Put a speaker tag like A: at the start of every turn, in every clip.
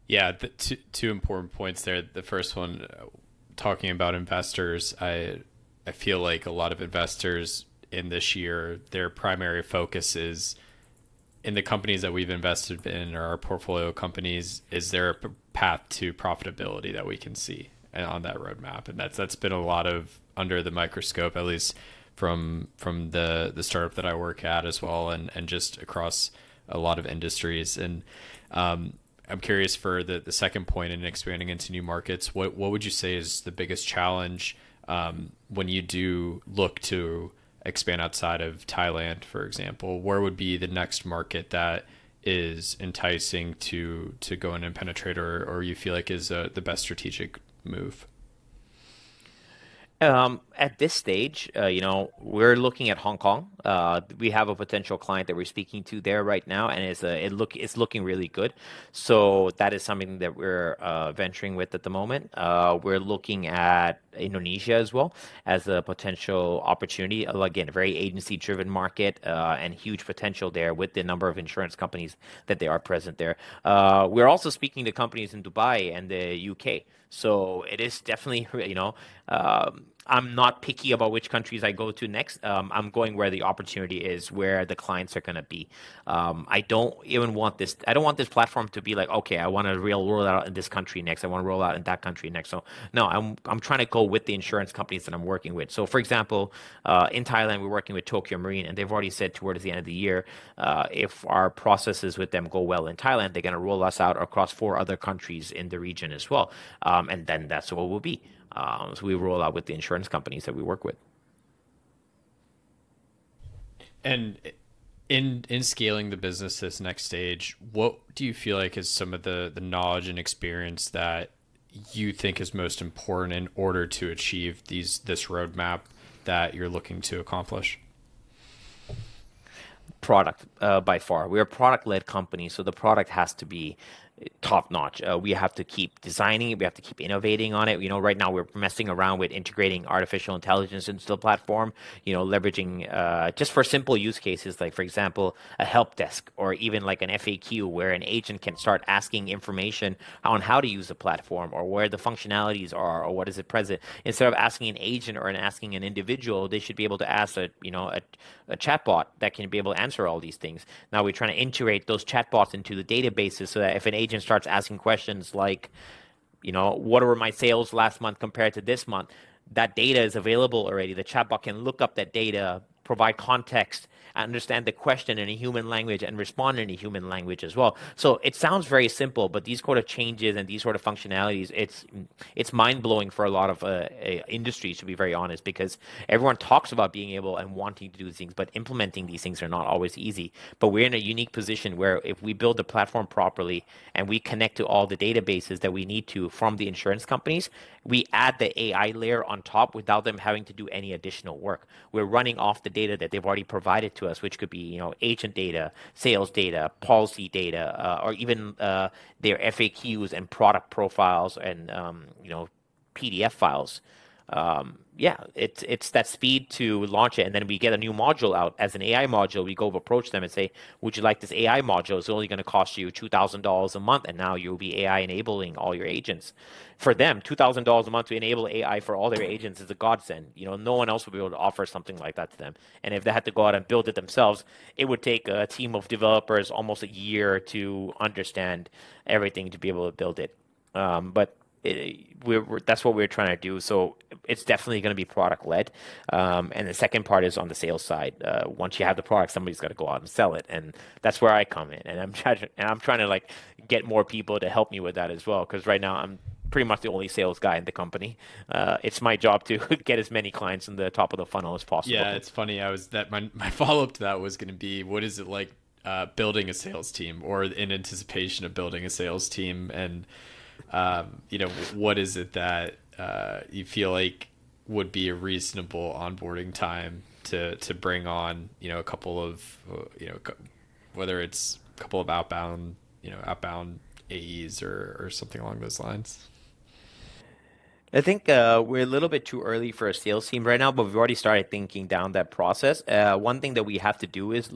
A: Yeah, two important points there. The first one, talking about investors, I feel like a lot of investors in this year, their primary focus is in the companies that we've invested in or our portfolio companies. Is there a path to profitability that we can see on that roadmap? And that's been a lot of under the microscope, at least from the startup that I work at as well, and just across a lot of industries. And I'm curious for the second point in expanding into new markets. What would you say is the biggest challenge when you do look to expand outside of Thailand, for example? Where would be the next market that is enticing to go in and penetrate, or you feel like is the best strategic move?
B: At this stage, we're looking at Hong Kong. We have a potential client that we're speaking to there right now, and it's looking really good. So that is something that we're venturing with at the moment. We're looking at Indonesia as well as a potential opportunity. Again, a very agency-driven market, and huge potential there with the number of insurance companies that they are present there. We're also speaking to companies in Dubai and the UK. So it is definitely, I'm not picky about which countries I go to next. I'm going where the opportunity is, where the clients are going to be. I don't even want this. I don't want this platform to be like, okay, I want to roll out in this country next. I want to roll out in that country next. So no, I'm trying to go with the insurance companies that I'm working with. So for example, in Thailand, we're working with Tokyo Marine, and they've already said towards the end of the year, if our processes with them go well in Thailand, they're going to roll us out across four other countries in the region as well. And then that's what we'll be. So we roll out with the insurance companies that we work with.
A: And in scaling the business this next stage, what do you feel like is some of the knowledge and experience that you think is most important in order to achieve this roadmap that you're looking to accomplish?
B: Product, by far. We're a product-led company, so the product has to be top notch. We have to keep designing it. We have to keep innovating on it. Right now we're messing around with integrating artificial intelligence into the platform, leveraging just for simple use cases, like, for example, a help desk or even like an FAQ where an agent can start asking information on how to use the platform or where the functionalities are or what is it present. Instead of asking an agent or asking an individual, they should be able to ask a chatbot that can be able to answer all these things. Now we're trying to integrate those chatbots into the databases so that if an agent starts asking questions like, what were my sales last month compared to this month? That data is available already. The chatbot can look up that data, provide context, understand the question in a human language, and respond in a human language as well. So it sounds very simple, but these sort of changes and these sort of functionalities, it's mind blowing for a lot of industries, to be very honest, because everyone talks about being able and wanting to do things, but implementing these things are not always easy. But we're in a unique position where if we build the platform properly and we connect to all the databases that we need to from the insurance companies, we add the AI layer on top without them having to do any additional work. We're running off the data that they've already provided to us, which could be, agent data, sales data, policy data, or even their FAQs and product profiles and PDF files. Yeah, it's that speed to launch it, and then we get a new module out as an AI module. We go approach them and say, "Would you like this AI module? It's only going to cost you $2,000 a month, and now you'll be AI enabling all your agents." For them, $2,000 a month to enable AI for all their agents is a godsend. No one else would be able to offer something like that to them. And if they had to go out and build it themselves, it would take a team of developers almost a year to understand everything to be able to build it. But that's what we're trying to do. So it's definitely going to be product led. And the second part is on the sales side. Once you have the product, somebody's got to go out and sell it, and that's where I come in. And I'm trying to like get more people to help me with that as well. Because right now I'm pretty much the only sales guy in the company. It's my job to get as many clients in the top of the funnel as possible.
A: Yeah, it's funny. My follow up to that was going to be, what is it like building a sales team, or in anticipation of building a sales team, and what is it that you feel like would be a reasonable onboarding time to bring on, a couple of, whether it's a couple of outbound AEs or something along those lines?
B: I think we're a little bit too early for a sales team right now, but we've already started thinking down that process. One thing that we have to do is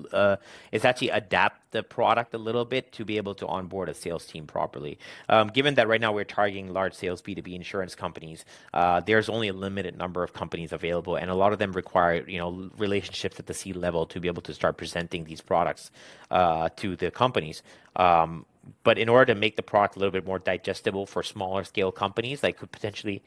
B: actually adapt the product a little bit to be able to onboard a sales team properly. Given that right now we're targeting large sales B2B insurance companies, there's only a limited number of companies available, and a lot of them require relationships at the C level to be able to start presenting these products to the companies. But in order to make the product a little bit more digestible for smaller scale companies that could potentially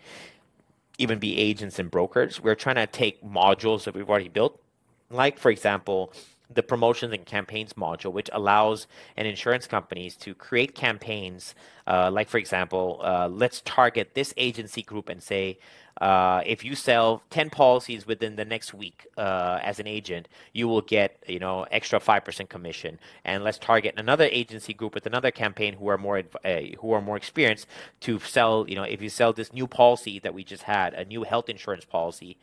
B: even be agents and brokers, we're trying to take modules that we've already built, like, for example, the promotions and campaigns module, which allows an insurance companies to create campaigns. Like, for example, let's target this agency group and say, if you sell 10 policies within the next week as an agent, you will get extra 5% commission. And let's target another agency group with another campaign who are more experienced to sell. If you sell this new policy that we just had, a new health insurance policy,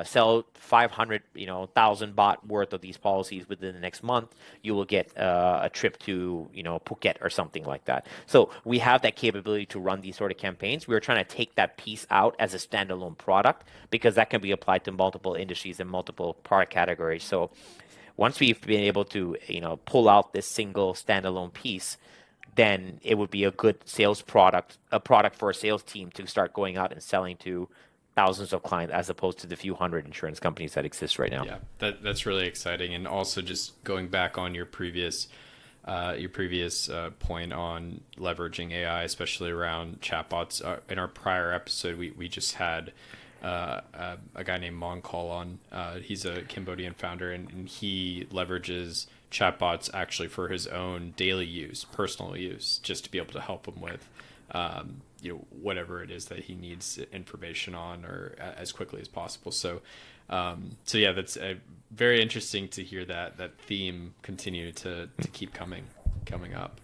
B: sell 500,000 baht worth of these policies within the next month, you will get a trip to Phuket or something like that. So we have that capability to run these sort of campaigns. We're trying to take that piece out as a standalone product because that can be applied to multiple industries and multiple product categories. So once we've been able to pull out this single standalone piece, then it would be a good sales product, a product for a sales team to start going out and selling to thousands of clients as opposed to the few hundred insurance companies that exist right now.
A: Yeah, that's really exciting. And also just going back on your previous point on leveraging AI, especially around chatbots. In our prior episode, we just had a guy named Moncall on. He's a Cambodian founder, and he leverages chatbots actually for his own daily use, personal use, just to be able to help him with whatever it is that he needs information on or as quickly as possible. So yeah, that's very interesting to hear that theme continue to keep coming up.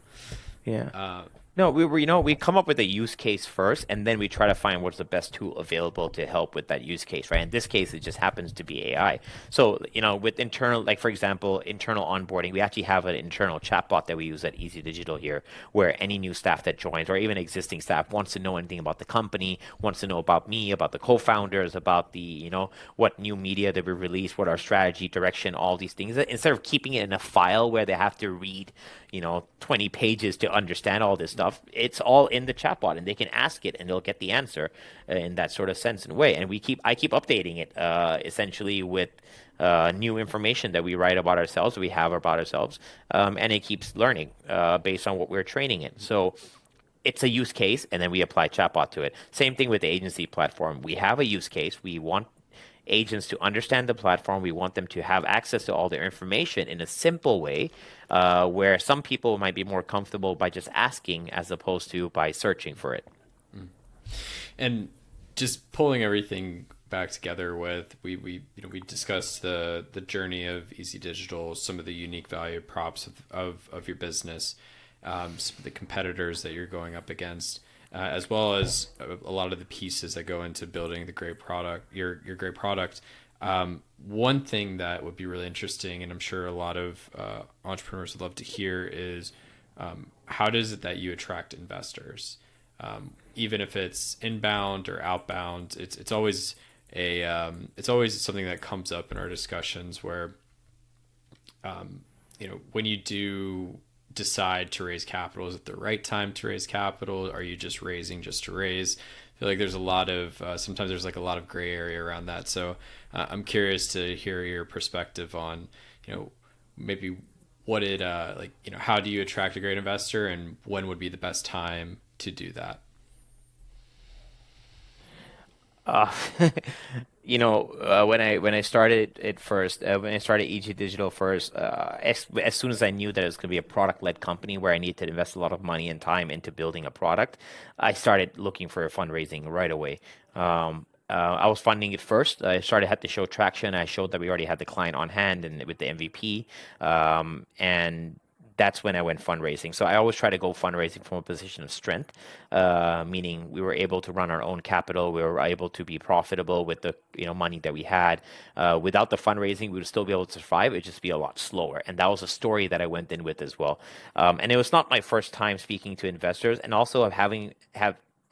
B: Yeah. No, we come up with a use case first, and then we try to find what's the best tool available to help with that use case, right? In this case, it just happens to be AI. So, with internal, like, for example, internal onboarding, we actually have an internal chatbot that we use at Eazy Digital here, where any new staff that joins or even existing staff wants to know anything about the company, wants to know about me, about the co-founders, about the, what new media that we release, what our strategy, direction, all these things. Instead of keeping it in a file where they have to read, 20 pages to understand all this stuff, it's all in the chatbot, and they can ask it and they'll get the answer in that sort of sense and way. And I keep updating it essentially with new information that we write about ourselves, we have about ourselves, and it keeps learning based on what we're training it. So it's a use case, and then we apply chatbot to it. Same thing with the agency platform. We have a use case. We want agents to understand the platform. We want them to have access to all their information in a simple way, where some people might be more comfortable by just asking as opposed to by searching for it.
A: And just pulling everything back together with we discussed the journey of Eazy Digital, some of the unique value props of your business, some of the competitors that you're going up against, as well as a lot of the pieces that go into building the great product, your great product. One thing that would be really interesting, and I'm sure a lot of entrepreneurs would love to hear, is how does it that you attract investors? Even if it's inbound or outbound, it's always something that comes up in our discussions where, when you do decide to raise capital, is it the right time to raise capital? Are you just raising just to raise? I feel like there's a lot of sometimes there's like a lot of gray area around that. So I'm curious to hear your perspective on maybe what it how do you attract a great investor, and when would be the best time to do that?
B: When I started it first, when I started Eazy Digital first, as soon as I knew that it was going to be a product-led company where I needed to invest a lot of money and time into building a product, I started looking for fundraising right away. I was funding it first. I had to show traction. I showed that we already had the client on hand and with the MVP, and that's when I went fundraising. So I always try to go fundraising from a position of strength, meaning we were able to run our own capital. We were able to be profitable with the money that we had. Without the fundraising, we would still be able to survive. It'd just be a lot slower. And that was a story that I went in with as well. And it was not my first time speaking to investors, and also of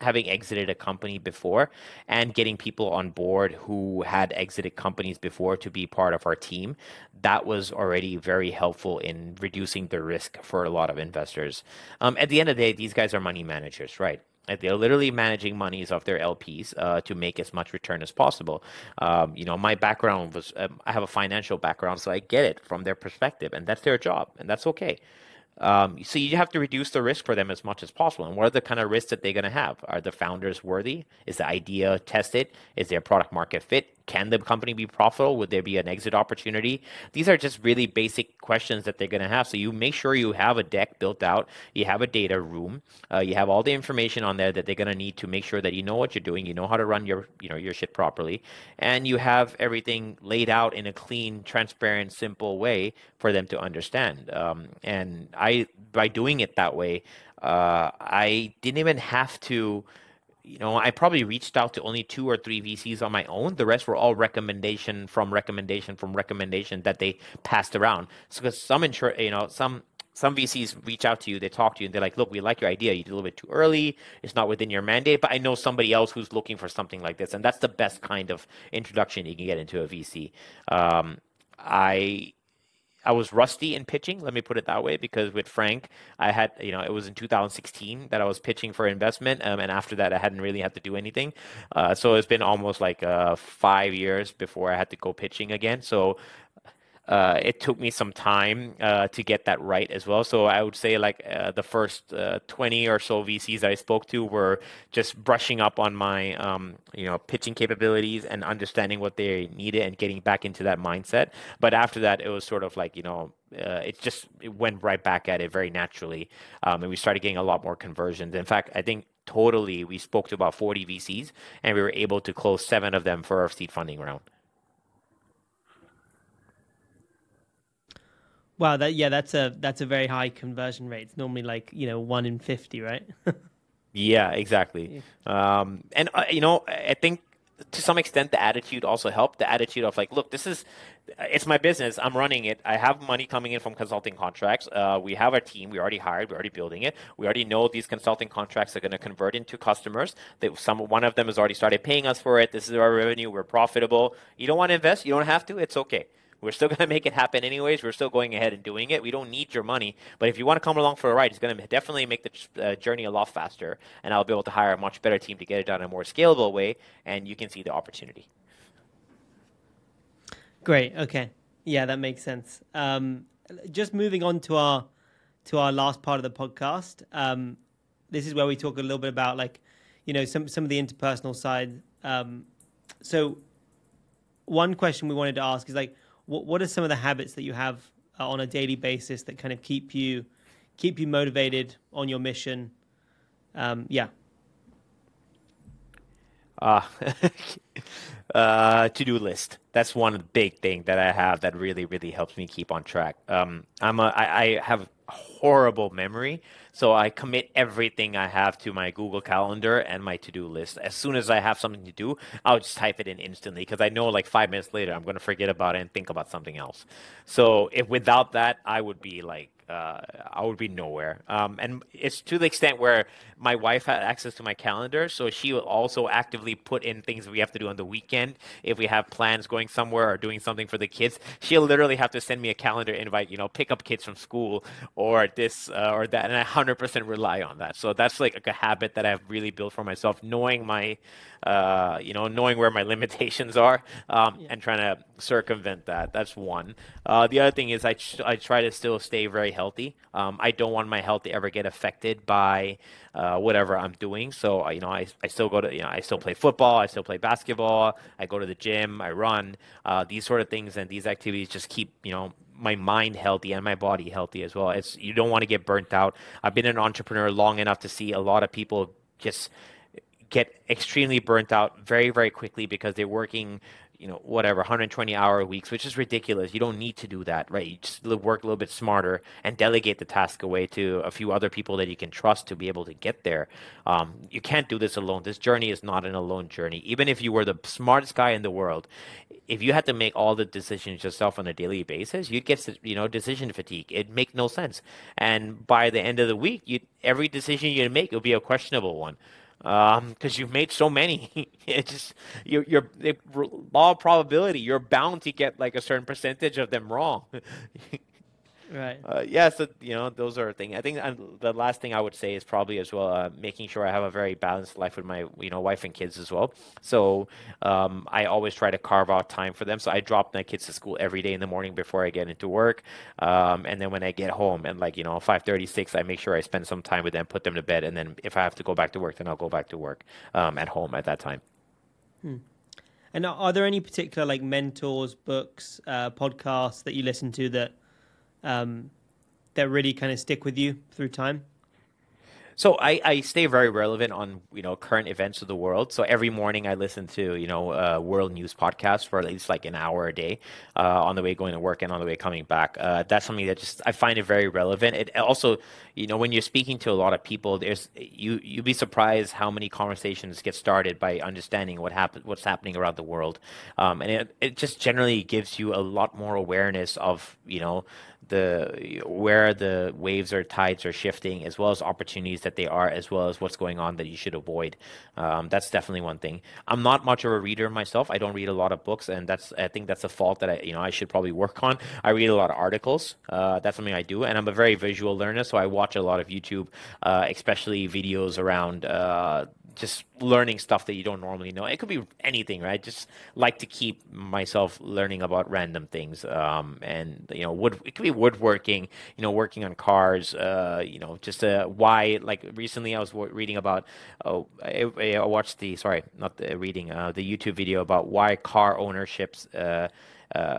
B: having exited a company before and getting people on board who had exited companies before to be part of our team, that was already very helpful in reducing the risk for a lot of investors. At the end of the day, these guys are money managers, right? They're literally managing monies of their LPs to make as much return as possible. My background was, I have a financial background, so I get it from their perspective, and that's their job, and that's okay. So you have to reduce the risk for them as much as possible. And what are the kind of risks that they're going to have? Are the founders worthy? Is the idea tested? Is their product market fit? Can the company be profitable? Would there be an exit opportunity? These are just really basic questions that they're going to have. So you make sure you have a deck built out. You have a data room. You have all the information on there that they're going to need to make sure that you know what you're doing. You know how to run your shit properly, and you have everything laid out in a clean, transparent, simple way for them to understand. And by doing it that way, I didn't even have to. I probably reached out to only 2 or 3 VCs on my own. The rest were all recommendation that they passed around. So because some VCs reach out to you, they talk to you, and they're like, "Look, we like your idea. You did a little bit too early. It's not within your mandate, but I know somebody else who's looking for something like this." And that's the best kind of introduction you can get into a VC. I was rusty in pitching, let me put it that way, because with Frank, I had, it was in 2016 that I was pitching for investment. And after that, I hadn't really had to do anything. So it's been almost like 5 years before I had to go pitching again. So it took me some time to get that right as well. So I would say like the first 20 or so VCs I spoke to were just brushing up on my pitching capabilities and understanding what they needed and getting back into that mindset. But after that, it was sort of like it went right back at it very naturally, and we started getting a lot more conversions. In fact, I think totally we spoke to about 40 VCs, and we were able to close 7 of them for our seed funding round.
C: Wow, that's a very high conversion rate. It's normally like 1 in 50, right?
B: Yeah, exactly. And I think to some extent the attitude also helped. The attitude of like, look, it's my business. I'm running it. I have money coming in from consulting contracts. We have our team. We already hired. We're already building it. We already know these consulting contracts are going to convert into customers. One of them has already started paying us for it. This is our revenue. We're profitable. You don't want to invest? You don't have to. It's okay. We're still going to make it happen anyways. We're still going ahead and doing it. We don't need your money. But if you want to come along for a ride, it's going to definitely make the journey a lot faster. And I'll be able to hire a much better team to get it done in a more scalable way. And you can see the opportunity.
C: Great. Okay. Yeah, that makes sense. Just moving on to our last part of the podcast. This is where we talk a little bit about some of the interpersonal side. So one question we wanted to ask is what are some of the habits that you have on a daily basis that kind of keep you motivated on your mission? Yeah.
B: To-do list. That's one big thing that I have that really, really helps me keep on track. I have horrible memory, so I commit everything I have to my Google Calendar and my to-do list. As soon as I have something to do, I'll just type it in instantly because I know like 5 minutes later I'm going to forget about it and think about something else. So if without that, I would be nowhere. And it's to the extent where my wife had access to my calendar, so she will also actively put in things we have to do on the weekend. If we have plans going somewhere or doing something for the kids, she'll literally have to send me a calendar invite, pick up kids from school or this or that, and I 100% rely on that. So that's like a habit that I've really built for myself, knowing my knowing where my limitations are, and trying to circumvent that. That's one. The other thing is I try to still stay very healthy. I don't want my health to ever get affected by whatever I'm doing. So I still I still play football. I still play basketball. I go to the gym. I run. These sort of things and these activities just keep my mind healthy and my body healthy as well. You don't want to get burnt out. I've been an entrepreneur long enough to see a lot of people just get extremely burnt out very, very quickly because they're working, 120-hour weeks, which is ridiculous. You don't need to do that, right? You just work a little bit smarter and delegate the task away to a few other people that you can trust to be able to get there. You can't do this alone. This journey is not an alone journey. Even if you were the smartest guy in the world, if you had to make all the decisions yourself on a daily basis, you'd get, decision fatigue. It'd make no sense. And by the end of the week, every decision you make will be a questionable one. because you've made so many. It's just law of probability. You're bound to get like a certain percentage of them wrong.
C: Right.
B: Yeah, so those are things. I think the last thing I would say is probably as well making sure I have a very balanced life with my wife and kids as well. So I always try to carve out time for them. So I drop my kids to school every day in the morning before I get into work, and then when I get home and 5:36, I make sure I spend some time with them, put them to bed, and then if I have to go back to work, then I'll go back to work at home at that time.
C: And are there any particular like mentors, books, podcasts that you listen to that that really kind of stick with you through time?
B: So I stay very relevant on current events of the world. So every morning I listen to world news podcasts for at least like an hour a day on the way going to work and on the way coming back. That's something that just I find it very relevant. It also when you're speaking to a lot of people, you'd be surprised how many conversations get started by understanding what's happening around the world, and it just generally gives you a lot more awareness of where the waves or tides are shifting, as well as opportunities that they are, as well as what's going on that you should avoid. That's definitely one thing. I'm not much of a reader myself. I don't read a lot of books, and I think that's a fault that I should probably work on. I read a lot of articles. That's something I do, and I'm a very visual learner, so I watch a lot of YouTube, especially videos around just learning stuff that you don't normally know. It could be anything, right? Just like to keep myself learning about random things. And it could be woodworking, working on cars, just why, like recently I was reading about, I watched the YouTube video about why car ownerships,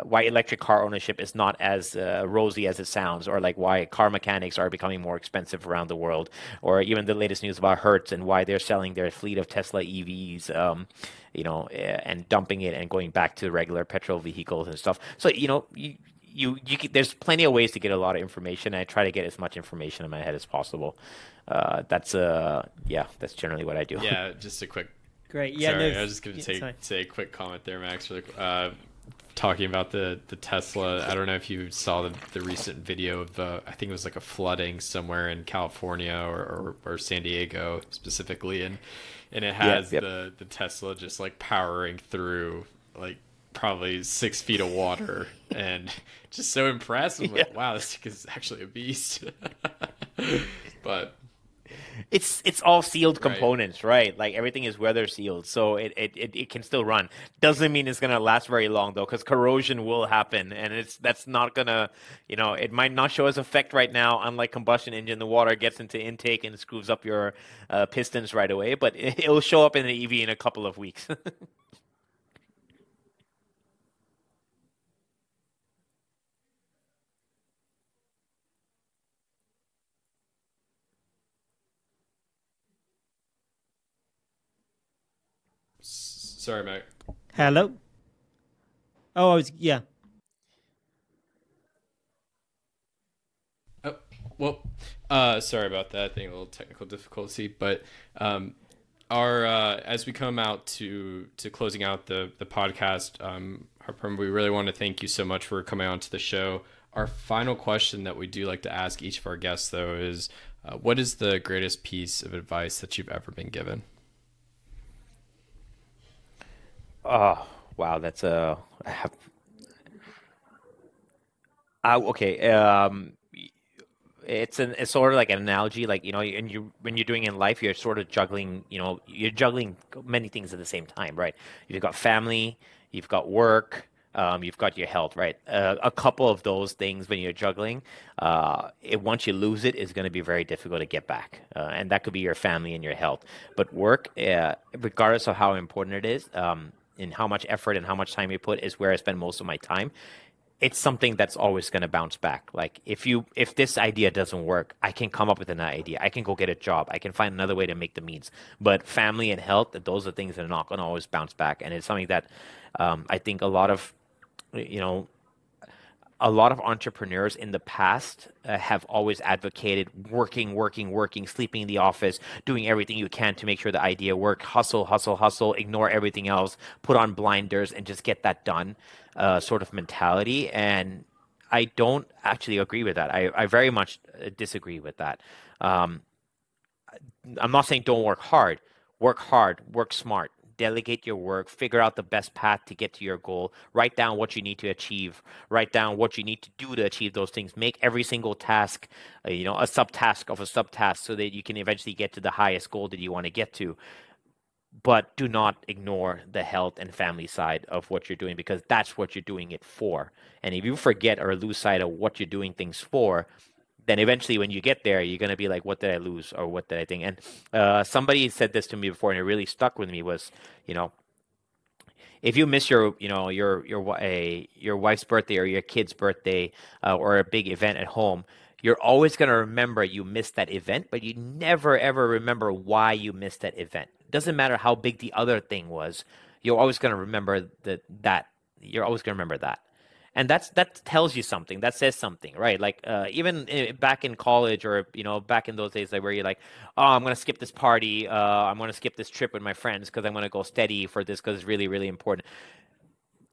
B: why electric car ownership is not as rosy as it sounds, or like why car mechanics are becoming more expensive around the world, or even the latest news about Hertz and why they're selling their fleet of Tesla EVs, and dumping it and going back to regular petrol vehicles and stuff. So there's plenty of ways to get a lot of information. I try to get as much information in my head as possible. That's generally what I do.
A: Yeah, just a quick.
C: Great. Yeah.
A: Sorry, I was just going to say a quick comment there, Max. Really, talking about the Tesla, I don't know if you saw the recent video of I think it was like a flooding somewhere in California or San Diego specifically, and it has the Tesla just like powering through like probably 6 feet of water, and just so impressed. I'm like, wow, this thing is actually a beast. But
B: it's all sealed components, right? Like everything is weather sealed, so it can still run. Doesn't mean it's gonna last very long though, because corrosion will happen, and that's not gonna, it might not show its effect right now. Unlike combustion engine, the water gets into intake and screws up your pistons right away, but it'll show up in the EV in a couple of weeks.
A: Sorry, Mac.
C: Hello. Oh, yeah.
A: Oh, well, sorry about that. I think a little technical difficulty, but our as we come out to closing out the podcast, Harprem, we really want to thank you so much for coming on to the show. Our final question that we do like to ask each of our guests, though, is what is the greatest piece of advice that you've ever been given?
B: Oh, wow, that's okay. It's sort of like an analogy, like and when you're doing in life, you're sort of juggling. You're juggling many things at the same time, right? You've got family, you've got work, you've got your health, right? A couple of those things when you're juggling, once you lose it, is going to be very difficult to get back, and that could be your family and your health. But work, regardless of how important it is, and how much effort and how much time you put, is where I spend most of my time. It's something that's always going to bounce back. Like if this idea doesn't work, I can come up with another idea. I can go get a job. I can find another way to make the means. But family and health, those are things that are not going to always bounce back. And it's something that I think a lot of entrepreneurs in the past have always advocated working, sleeping in the office, doing everything you can to make sure the idea works, hustle, ignore everything else, put on blinders and just get that done, sort of mentality. And I don't actually agree with that. I very much disagree with that. I'm not saying don't work hard. work hard, work smart, delegate your work, figure out the best path to get to your goal, write down what you need to achieve, write down what you need to do to achieve those things, make every single task, a subtask of a subtask so that you can eventually get to the highest goal that you want to get to. But do not ignore the health and family side of what you're doing, because that's what you're doing it for. And if you forget or lose sight of what you're doing things for, then eventually when you get there, you're going to be like, what did I lose, or what did I think? And somebody said this to me before, and it really stuck with me, was, if you miss your wife's birthday or your kid's birthday, or a big event at home, you're always going to remember you missed that event, but you never ever remember why you missed that event. It doesn't matter how big the other thing was. You're always going to remember that. You're always going to remember that. And that tells you something. That says something, right? Like even back in college, or back in those days, like where you're like, oh, I'm gonna skip this party, I'm gonna skip this trip with my friends because I'm gonna go study for this because it's really, really important.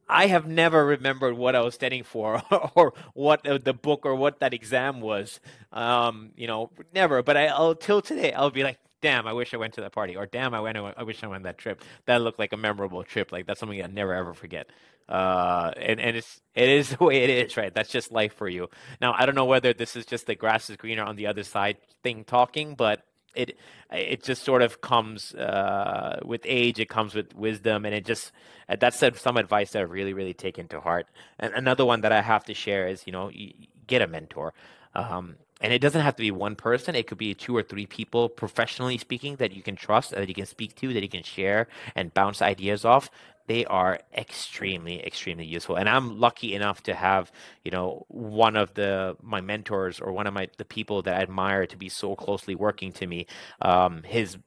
B: I have never remembered what I was studying for, or what the book or what that exam was. Never. But till today, I'll be like, damn, I wish I went to that party, or damn, I wish I went that trip. That looked like a memorable trip. Like that's something I'll never ever forget. And it is the way it is, right? That's just life for you. Now, I don't know whether this is just the grass is greener on the other side thing talking, but it just sort of comes with age. It comes with wisdom, and that's some advice that I've really, really taken to heart. And another one that I have to share is, get a mentor. And it doesn't have to be one person. It could be 2 or 3 people, professionally speaking, that you can trust, that you can speak to, that you can share and bounce ideas off. They are extremely, extremely useful. And I'm lucky enough to have, one of my mentors, or one of the people that I admire to be so closely working to me. His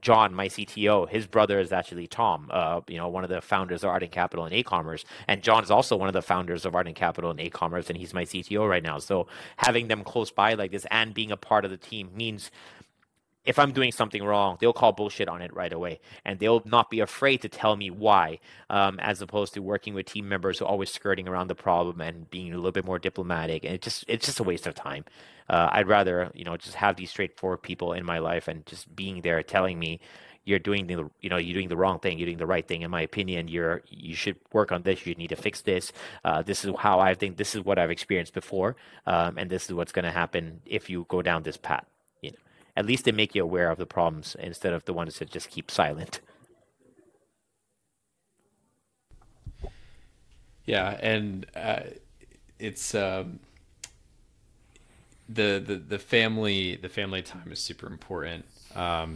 B: John, my CTO, his brother is actually Tom, one of the founders of Ardent Capital and A-Commerce. And John is also one of the founders of Ardent Capital and A-Commerce, and he's my CTO right now. So having them close by like this and being a part of the team means, if I'm doing something wrong, they'll call bullshit on it right away, and they'll not be afraid to tell me why, as opposed to working with team members who are always skirting around the problem and being a little bit more diplomatic. And it's just a waste of time. I'd rather just have these straightforward people in my life, and just being there telling me, you're doing the wrong thing, you're doing the right thing. In my opinion, you should work on this. You need to fix this. This is how I think. This is what I've experienced before, and this is what's going to happen if you go down this path. At least they make you aware of the problems instead of the ones that just keep silent.
A: Yeah, and it's the family time is super important. I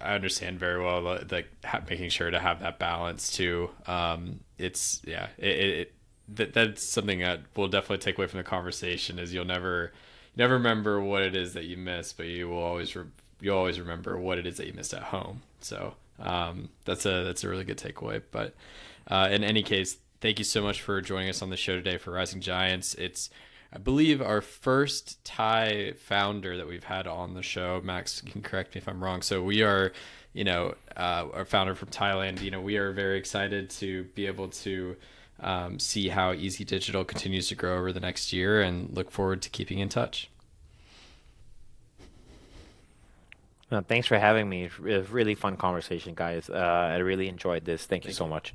A: understand very well, like making sure to have that balance too. That's something that we'll definitely take away from the conversation, is you'll never remember what it is that you missed, but you always remember what it is that you missed at home. So that's a really good takeaway. But in any case, thank you so much for joining us on the show today for Rising Giants. It's, I believe, our first Thai founder that we've had on the show. Max, you can correct me if I'm wrong. So we are, our founder from Thailand. We are very excited to be able to see how Eazy Digital continues to grow over the next year, and look forward to keeping in touch.
B: Thanks for having me. It was a really fun conversation, guys. I really enjoyed this. Thank you so much.